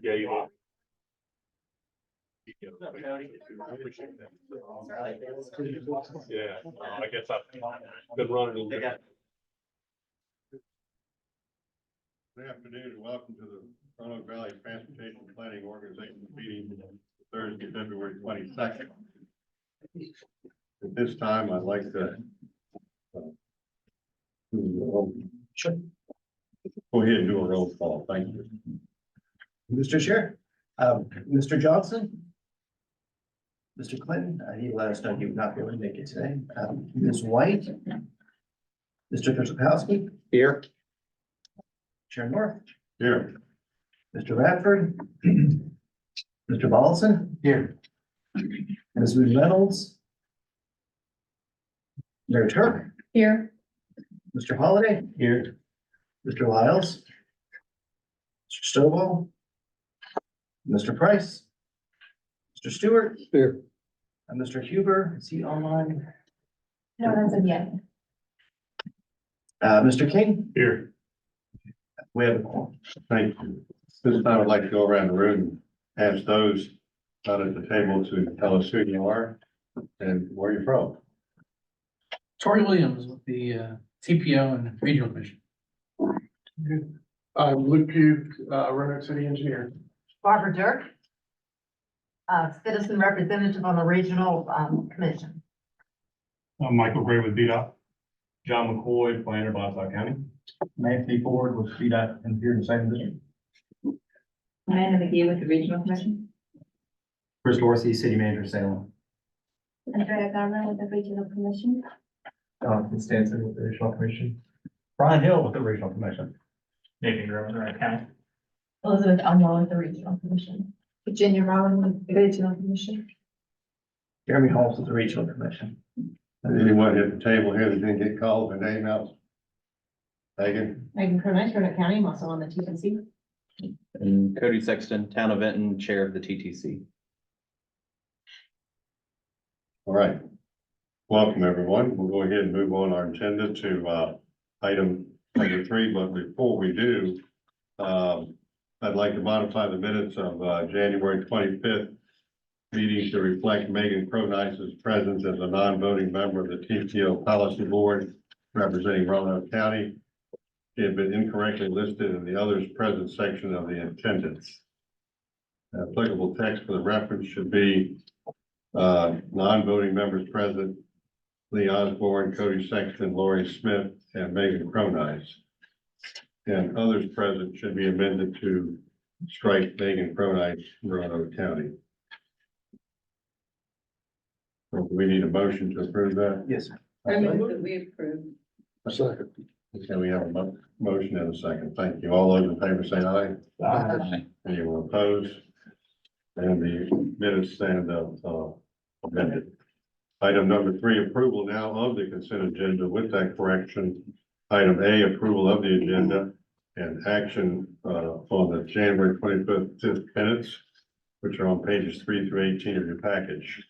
gave up. Yeah, I guess I've been running. Good afternoon and welcome to the Roanoke Valley Transportation Planning Organization meeting Thursday, February 22nd. At this time, I'd like to go ahead and do a roll call. Thank you. Mr. Chair, Mr. Johnson. Mr. Clinton, he let us know he would not be able to make it today. Ms. White. Mr. Kozłowski. Here. Chair North. Here. Mr. Radford. Mr. Volleson. Here. Ms. Reynolds. Mayor Turk. Here. Mr. Holliday. Here. Mr. Lyles. Mr. Stovall. Mr. Price. Mr. Stewart. Here. And Mr. Huber, is he online? No, as of yet. Mr. King, Here. we have a quorum. Thank you. This time I'd like to go around the room and ask those not at the table to tell us who you are and where you're from. Tori Williams with the TPO and Regional Commission. I'm Luke Pugh, Roanoke City Engineer. Barbara Dirk. Citizen representative on the regional commission. I'm Michael Gray with VDOT. John McCoy, planner, Valley County. Nancy Ford with VDOT and here in the same district. Amanda McGee with the regional commission. Chris Dorsey, City Manager, Salem. Andrea Garland with the regional commission. Jonathan Stanton with the Regional Commission. Brian Hill with the Regional Commission. Nathan Groves, Roanoke County. Elizabeth Elmore with the regional commission. Virginia Rowan with the regional commission. Jeremy Holmes with the Regional Commission. Anyone at the table here that didn't get called, their name out? Megan? Megan Cronin, Roanoke County, I'm also on the TNC. And Cody Sexton, Town of Benton, Chair of the TTC. All right. Welcome, everyone. We'll go ahead and move on our agenda to item number 3, but before we do, I'd like to modify the minutes of January 25th meeting to reflect Megan Cronice's presence as a non-voting member of the TPO Policy Board representing Roanoke County. She had been incorrectly listed in the others present section of the attendance. Applicable text for the reference should be non-voting members present: Lee Osborne, Cody Sexton, Lori Smith, and Megan Cronice. And others present should be amended to strike Megan Cronice, Roanoke County. So do we need a motion to approve that? Yes, sir. I move that we approve. A second. Okay, we have a motion and a second. Thank you. All those in favor say aye. Aye. Anyone opposed? And the minutes stand amended. Item number 3, approval now of the consent agenda with that correction. Item A, approval of the agenda and action on the January 25th minutes, which are on pages 3 through 18 of your package.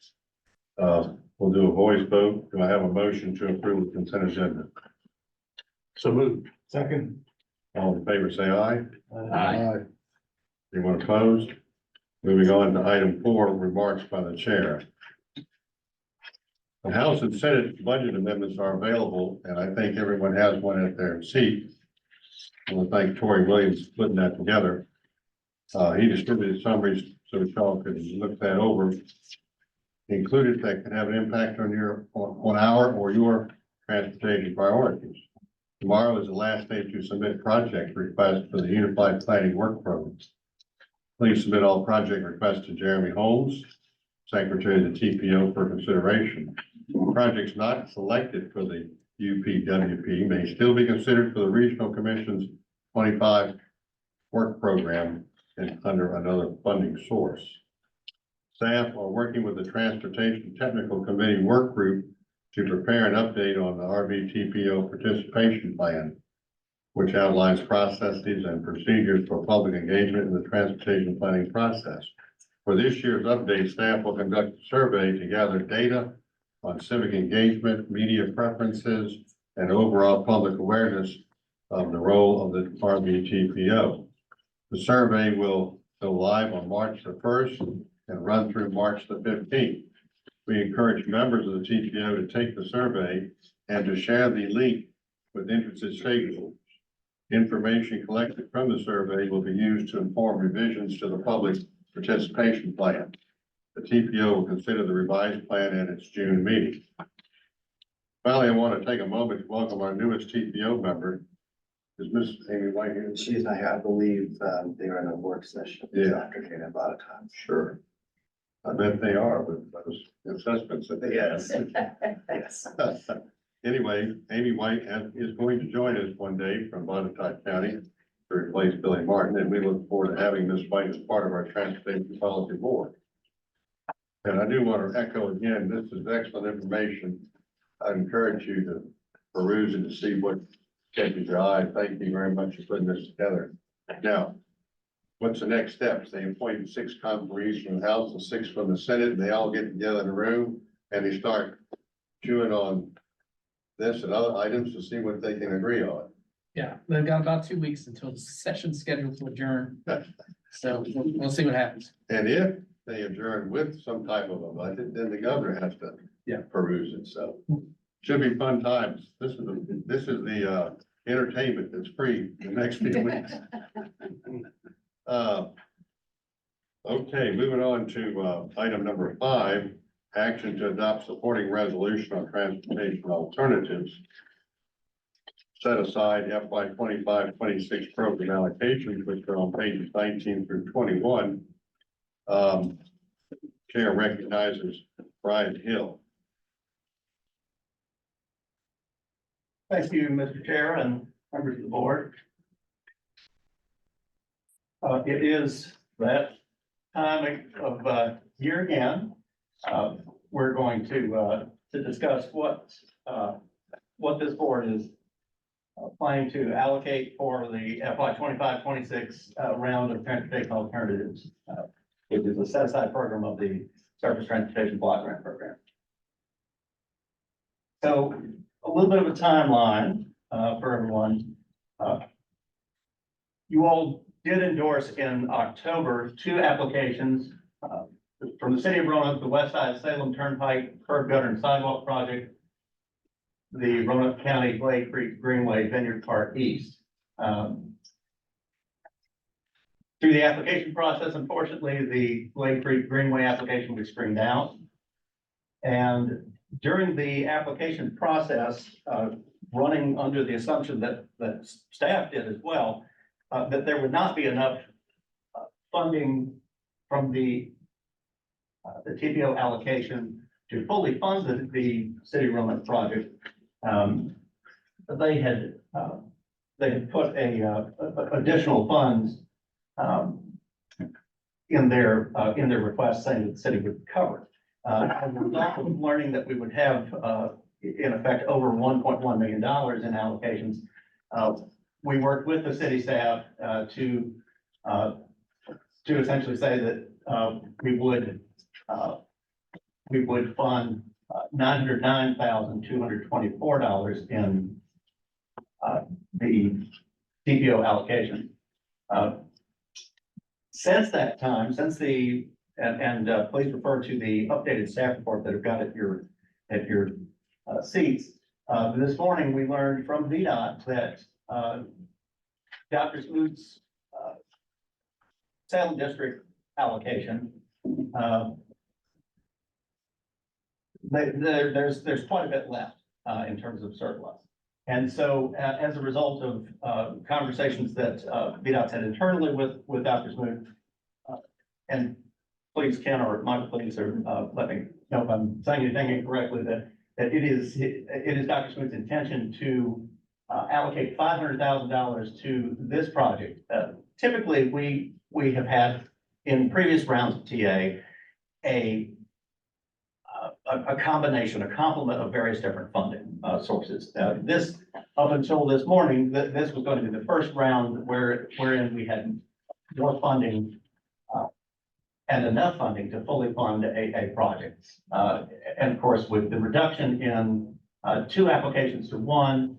We'll do a voice vote. Do I have a motion to approve the consent agenda? So moved. Second. All in favor, say aye. Aye. Anyone opposed? Moving on to item 4, remarks by the chair. The House and Senate budget amendments are available, and I think everyone has one at their seat. I want to thank Tori Williams for putting that together. He distributed summaries so y'all could look that over. Included that could have an impact on our or your transportation priorities. Tomorrow is the last day to submit project requests for the Unified Planning Work Program. Please submit all project requests to Jeremy Holmes, Secretary of the TPO, for consideration. Projects not selected for the UPWP may still be considered for the Regional Commission's 25 work program and under another funding source. Staff are working with the Transportation Technical Committee Work Group to prepare an update on the RVTPO participation plan, which outlines processes and procedures for public engagement in the transportation planning process. For this year's update, staff will conduct a survey to gather data on civic engagement, media preferences, and overall public awareness of the role of the RVTPO. The survey will go live on March the 1st and run through March the 15th. We encourage members of the TPO to take the survey and to share the link with interested stakeholders. Information collected from the survey will be used to inform revisions to the public participation plan. The TPO will consider the revised plan at its June meeting. Finally, I want to take a moment to welcome our newest TPO member. Is Miss Amy White here? She's not here. I believe, they are in a work session this afternoon at about a time. Sure. I bet they are with those assessments that they have. Yes. Anyway, Amy White is going to join us one day from Roanoke County to replace Billy Martin, and we look forward to having Ms. White as part of our Transportation Policy Board. And I do want to echo again, this is excellent information. I encourage you to peruse and to see what catches your eye. Thank you very much for putting this together. Now, what's the next steps? They appoint 6 conferees from the House and 6 from the Senate, and they all get together in a room and they start chewing on this and other items to see what they can agree on. Yeah, they've got about 2 weeks until the session's scheduled to adjourn. So we'll see what happens. And if they adjourn with some type of a budget, then the governor has to peruse it. So should be fun times. This is the entertainment that's free the next few weeks. Okay, moving on to item number 5, action to adopt supporting resolution on transportation alternatives. Set aside FY 25-26 program allocations, which are on pages 19 through 21. Chair recognizes Brian Hill. Thank you, Mr. Chair and members of the board. It is that time of year again. We're going to discuss what this board is planning to allocate for the FY 25-26 round of transportation alternatives. It is a set aside program of the Surface Transportation Block Grant Program. So a little bit of a timeline for everyone. You all did endorse in October 2 applications from the city of Roanoke, the West Side Salem Turnpike Curb Gutter and Sidewalk Project, the Roanoke County Glade Creek Greenway Vineyard Park East. Through the application process, unfortunately, the Glade Creek Greenway application was screened out. And during the application process, running under the assumption that staff did as well, that there would not be enough funding from the TPO allocation to fully fund the City of Roanoke project. They had put additional funds in their request, saying that the city would cover. As a result of learning that we would have, in effect, over $1.1 million in allocations, we worked with the city staff to essentially say that we would fund $909,224 in the TPO allocation. Since that time, please refer to the updated staff report that I've got at your seats. This morning, we learned from VDOT that Dr. Smoot's Salem District allocation, there's quite a bit left in terms of surplus. And so as a result of conversations that VDOT had internally with Dr. Smoot, and please, Ken or Michael, please, or let me know if I'm saying anything incorrectly, that it is Dr. Smoot's intention to allocate $500,000 to this project. Typically, we have had in previous rounds of TA a combination, a complement of various different funding sources. This, up until this morning, this was going to be the first round wherein we had more funding and enough funding to fully fund a project. And of course, with the reduction in 2 applications to 1,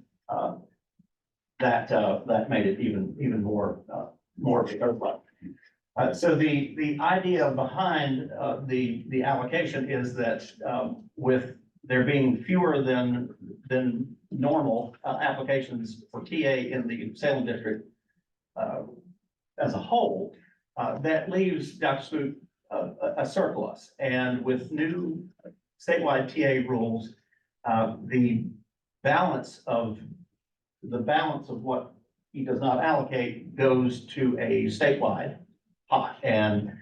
that made it even more of a surplus. So the idea behind the allocation is that with there being fewer than normal applications for TA in the Salem district as a whole, that leaves Dr. Smoot a surplus. And with new statewide TA rules, the balance of what he does not allocate goes to a statewide pot, and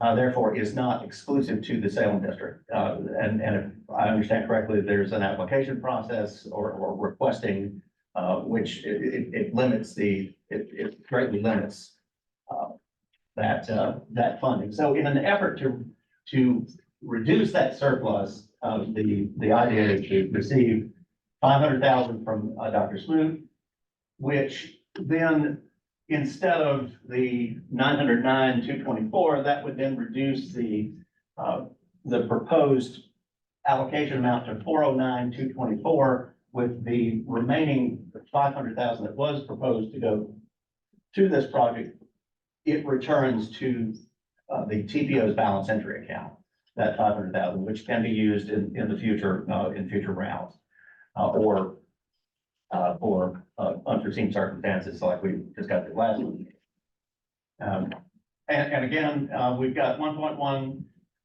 therefore is not exclusive to the Salem district. And if I understand correctly, there's an application process or requesting, which it limits it greatly limits that funding. So in an effort to reduce that surplus, the idea is to receive $500,000 from Dr. Smoot, which then, instead of the 909,224, that would then reduce the proposed allocation amount to 409,224, with the remaining 500,000 that was proposed to go to this project. It returns to the TPO's balance entry account, that 500,000, which can be used in the future, in future rounds, or for unforeseen circumstances like we discussed it last week. And again, we've got 1.1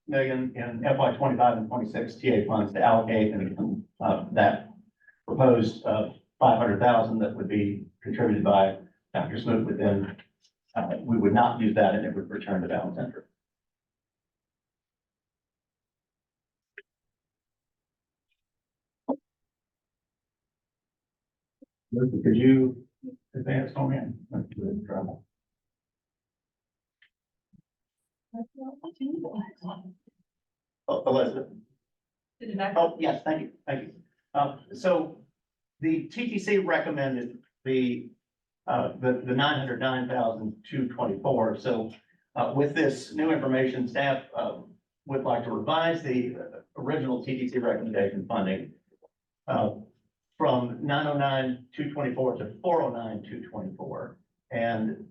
million in FY 25 and 26 TA funds to allocate, and that proposed 500,000 that would be contributed by Dr. Smoot would then, we would not use that, and it would return to balance entry. Could you advance on me? I'm in trouble. Oh, Elizabeth. Oh, yes, thank you. So the TTC recommended the 909,224. So with this new information, staff would like to revise the original TTC recommendation funding from 909,224 to 409,224, and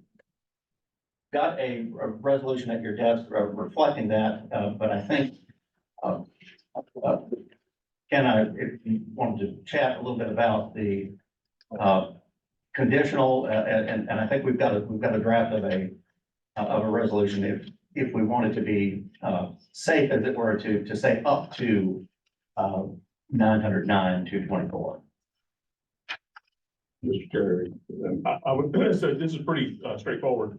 got a resolution at your desk reflecting that. But I think, Ken, if you wanted to chat a little bit about the conditional, and I think we've got a draft of a resolution if we wanted to be safe, as it were, to say up to 909,224. Mr. Chair, I would, so this is pretty straightforward.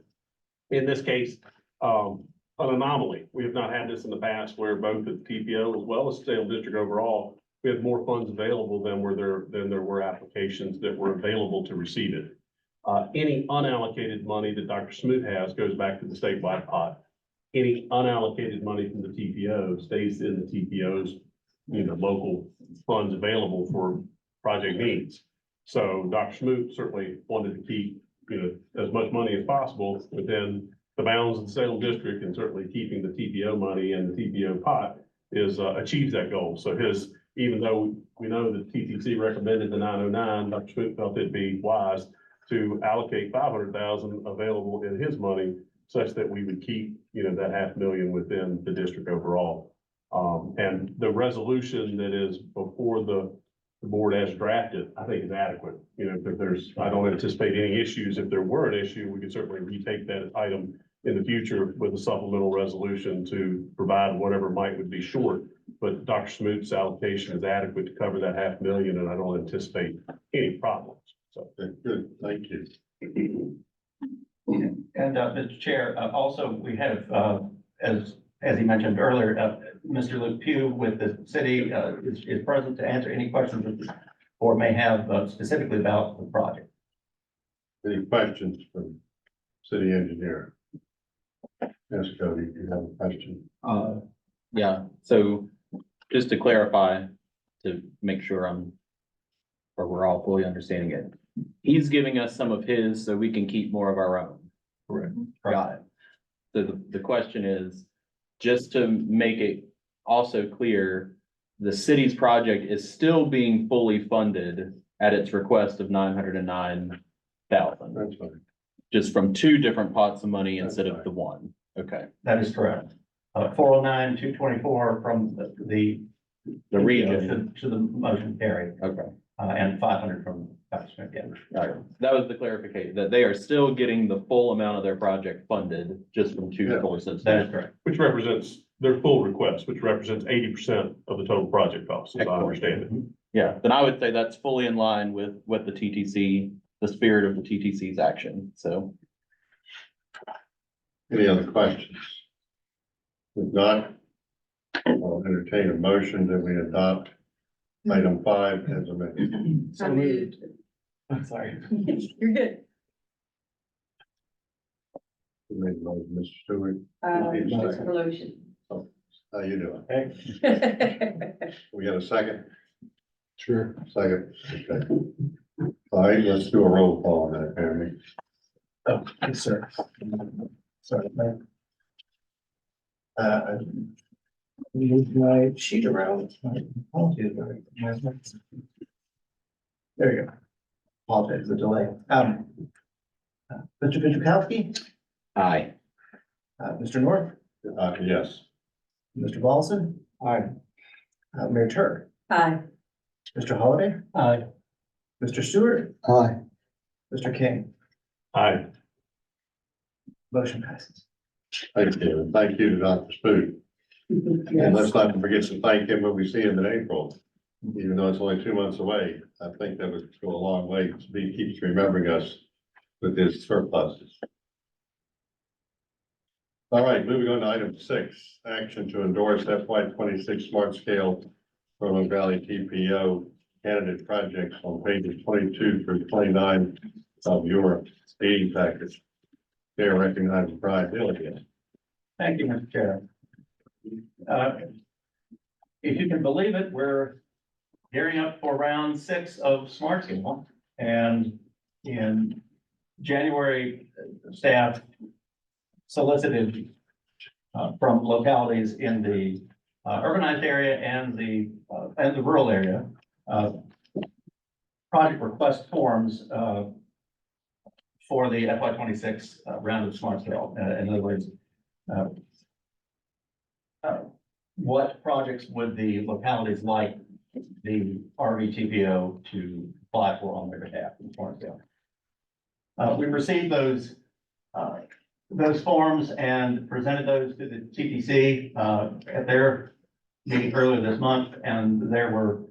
In this case, an anomaly. We have not had this in the past where both the TPO as well as Salem District overall, we had more funds available than there were applications that were available to receive it. Any unallocated money that Dr. Smoot has goes back to the statewide pot. Any unallocated money from the TPO stays in the TPO's, local funds available for project needs. So Dr. Smoot certainly wanted to keep, as much money as possible within the bounds of the Salem district, and certainly keeping the TPO money in the TPO pot achieves that goal. So even though we know that TTC recommended the 909, Dr. Smoot felt it'd be wise to allocate 500,000 available in his money, such that we would keep, that $500,000 within the district overall. And the resolution that is before the board as drafted, I think is adequate. If I don't anticipate any issues. If there were an issue, we could certainly retake that item in the future with a supplemental resolution to provide whatever would be short. But Dr. Smoot's allocation is adequate to cover that $500,000, and I don't anticipate any problems. So Good, thank you. And Mr. Chair, also we have, as he mentioned earlier, Mr. Luke Pugh with the city is present to answer any questions that the board may have specifically about the project. Any questions from city engineer? Yes, Cody, you have a question? Yeah, so just to clarify, to make sure or we're all fully understanding it. He's giving us some of his so we can keep more of our own. Correct. Got it. So the question is, just to make it also clear, the city's project is still being fully funded at its request of 909,000. That's fine. just from two different pots of money instead of the one. Okay, That is correct. 409, 224 from the. region. To the motion carry, Okay. and 500 from Dr. Smith, yeah. All right, that was the clarification, that they are still getting the full amount of their project funded just from two Yeah. sources. That is correct. Which represents their full request, which represents 80% of the total project cost, as I understand it. Yeah, then I would say that's fully in line with what the TTC, the spirit of the TTC's action, so. Any other questions? If not, I'll entertain a motion that we adopt item 5 as amended. So moved. I'm sorry. You're good. Who made the motion, Mr. Stewart? Mr. Delotion. How you doing? We got a second? Sure. Second, okay. All right, let's do a roll call on that, Jeremy. Oh, yes, sir. Sorry. Move my sheet around. Apologies. There you go. Apologize for the delay. Mr. Petrikowski, Aye. Mr. North, Yes. Mr. Paulson. Aye. Mayor Turk, Aye. Mr. Holliday, Aye. Mr. Stewart, Aye. Mr. King. Aye. Motion passes. Thank you, and thank you to Dr. Spoot. And let's not forget to thank him when we see him in April, even though it's only 2 months away. I think that would go a long way. He keeps remembering us with his surpluses. All right, moving on to item 6, action to endorse FY 26 smart scale Roanoke Valley TPO candidate projects on pages 22 through 29 of your meeting package. Chair recognizes Brian Hill again. Thank you, Mr. Chair. If you can believe it, we're gearing up for round 6 of Smart Scale. And in January, staff solicited from localities in the urbanized area and the rural area, project request forms for the FY 26 round of Smart Scale. In other words, what projects would the localities like the RVTPO to apply for on their behalf in Smart Scale? We received those forms and presented those to the TTC at their meeting earlier this month, and there were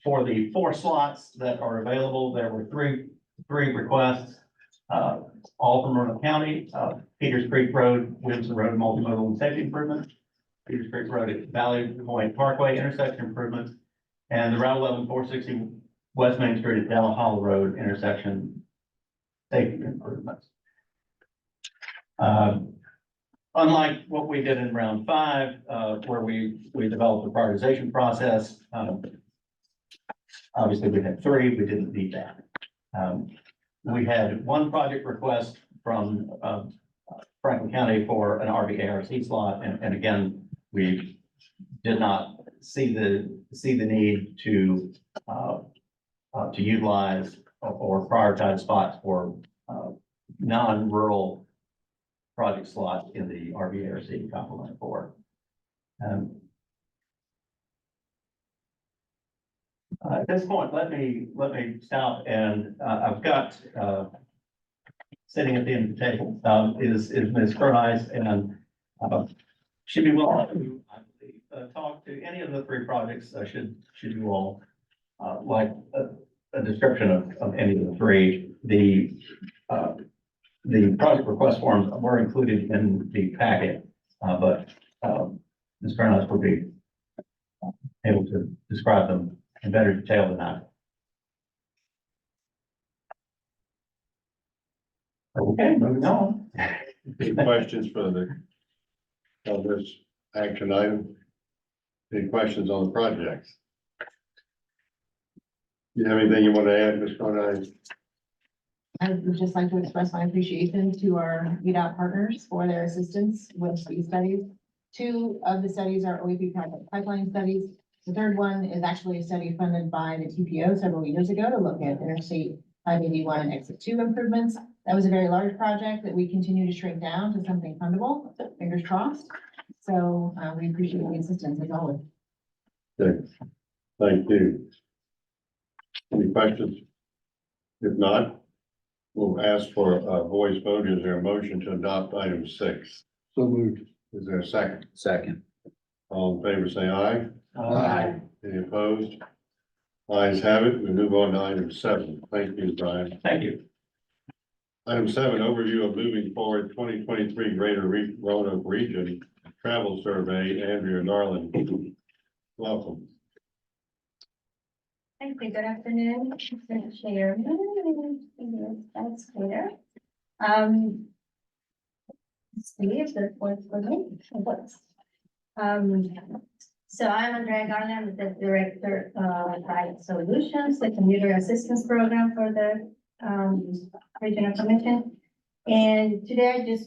for the 4 slots that are available, there were three requests, all from Roanoke County, Peters Creek Road, Williamson Road, multimodal and safety improvements, Peters Creek Road at Valley-Alleghany Parkway intersection improvements, and the Route 11 460 West Main Street at Dallas Hollow Road intersection safety improvements. Unlike what we did in round 5, where we developed a prioritization process, obviously we had 3, we didn't need that. We had 1 project request from Franklin County for an RVARC slot, and again, we did not see the need to utilize or prioritize spots for non-rural project slots in the RVARC complement 4. At this point, let me stop, and I've got sitting at the end of the table is Ms. Urbanized, and she'd be willing to, I believe, talk to any of the 3 projects. Should you all like a description of any of the 3. The project request forms were included in the packet, but Ms. Urbanized will be able to describe them in better detail than I. Okay, moving on. Any questions for this action item? Any questions on the projects? You have anything you want to add, Ms. Carnine? I would just like to express my appreciation to our VDOT partners for their assistance with these studies. 2 of the studies are OEP project pipeline studies. The 3rd one is actually a study funded by the TPO several years ago to look at interstate maybe 1 and exit 2 improvements. That was a very large project that we continue to shrink down to something fundable, fingers crossed. So, we appreciate the assistance as always. Okay, thank you. Any questions? If not, we'll ask for a voice vote. Is there a motion to adopt item 6? So moved. Is there a second? Second. All in favor, say aye. Aye. Any opposed? Ayes have it. We move on to item 7. Thank you, Brian. Thank you. Item 7, overview of moving forward 2023 Greater Roanoke Region Travel Survey. Andrea Darling, welcome. Thank you. Good afternoon, Mr. Chairman. That's clear. See if the works for me. It works. So I'm Andrea Garland, the Director of Guide Solutions, the Commuter Assistance Program for the Regional Commission. And today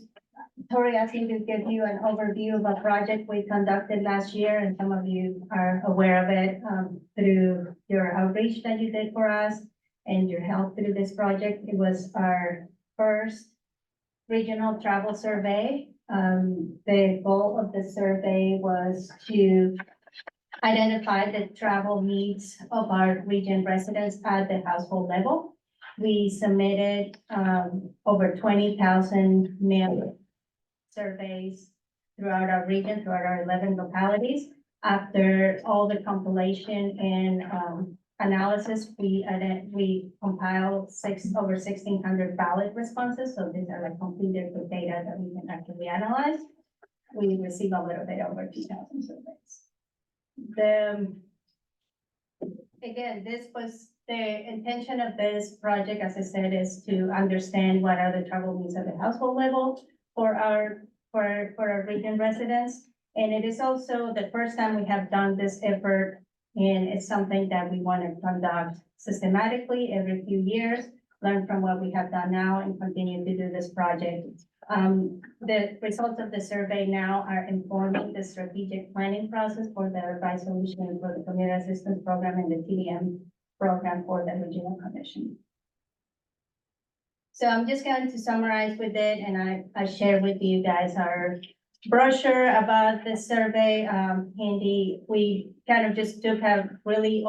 Tori asked me to give you an overview of a project we conducted last year, and some of you are aware of it through your outreach that you did for us and your help through this project. It was our first regional travel survey. The goal of the survey was to identify the travel needs of our region residents at the household level. We submitted over 20,000 mail surveys throughout our region, throughout our 11 localities. After all the compilation and analysis, we compiled over 1,600 ballot responses. So these are like completed with data that we can actually analyze. We received a little bit over 2,000 surveys. Again, this was the intention of this project, as I said, is to understand what are the travel needs at the household level for our region residents. And it is also the first time we have done this effort, and it's something that we want to conduct systematically every few years, learn from what we have done now and continue to do this project. The results of the survey now are informing the strategic planning process for the revised solution for the Community Assistance Program and the TDM program for the Regional Commission. So I'm just going to summarize with it, and I share with you guys our brochure about this survey. Handy, we kind of just took a really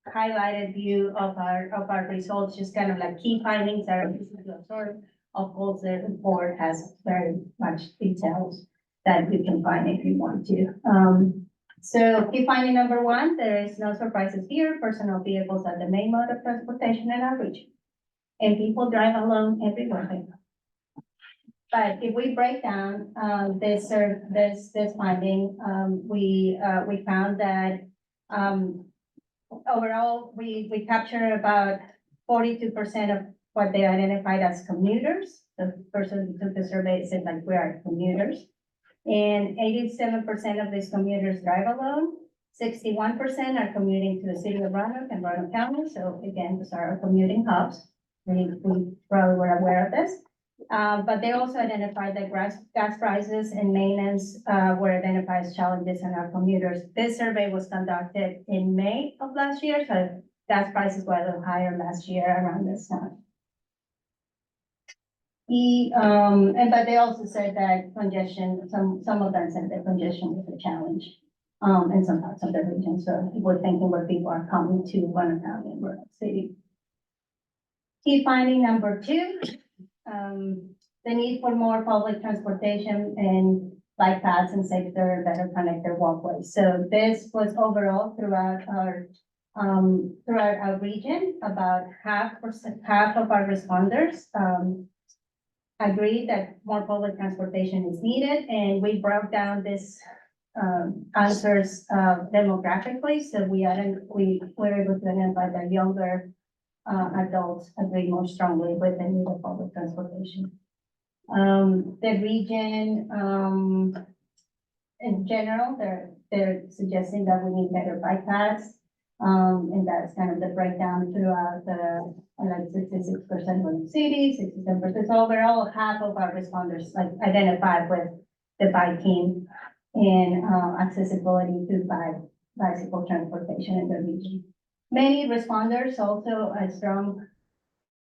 highlighted view of our results, just kind of like key findings that are easy to absorb. Of course, the report has very much details that you can find if you want to. So key finding number 1, there is no surprises here. Personal vehicles are the main mode of transportation in our region, and people drive alone everywhere they go. But if we break down this finding, we found that overall we capture about 42% of what they identified as commuters. The person who took the survey said like we are commuters, and 87% of these commuters drive alone. 61% are commuting to the city of Roanoke and Roanoke County. So again, these are our commuting hubs. We probably were aware of this. But they also identified that gas prices and maintenance were identified as challenges in our commuters. This survey was conducted in May of last year, so gas prices were a little higher last year around this time. But they also said that congestion, some of them said that congestion is a challenge in some parts of the region. So we're thinking where people are coming to Roanoke County and Roanoke City. Key finding number 2, the need for more public transportation and bike paths and safer, better connected walkways. So this was overall throughout our region. About half of our responders agreed that more public transportation is needed, and we broke down this answers demographically. So we were able to identify that younger adults agree more strongly with the need of public transportation. The region, in general, they're suggesting that we need better bike paths. And that's kind of the breakdown throughout the, like 66% of the city, 67%. Overall, half of our responders like identified with the biking and accessibility to bicycle transportation in the region. Many responders also a strong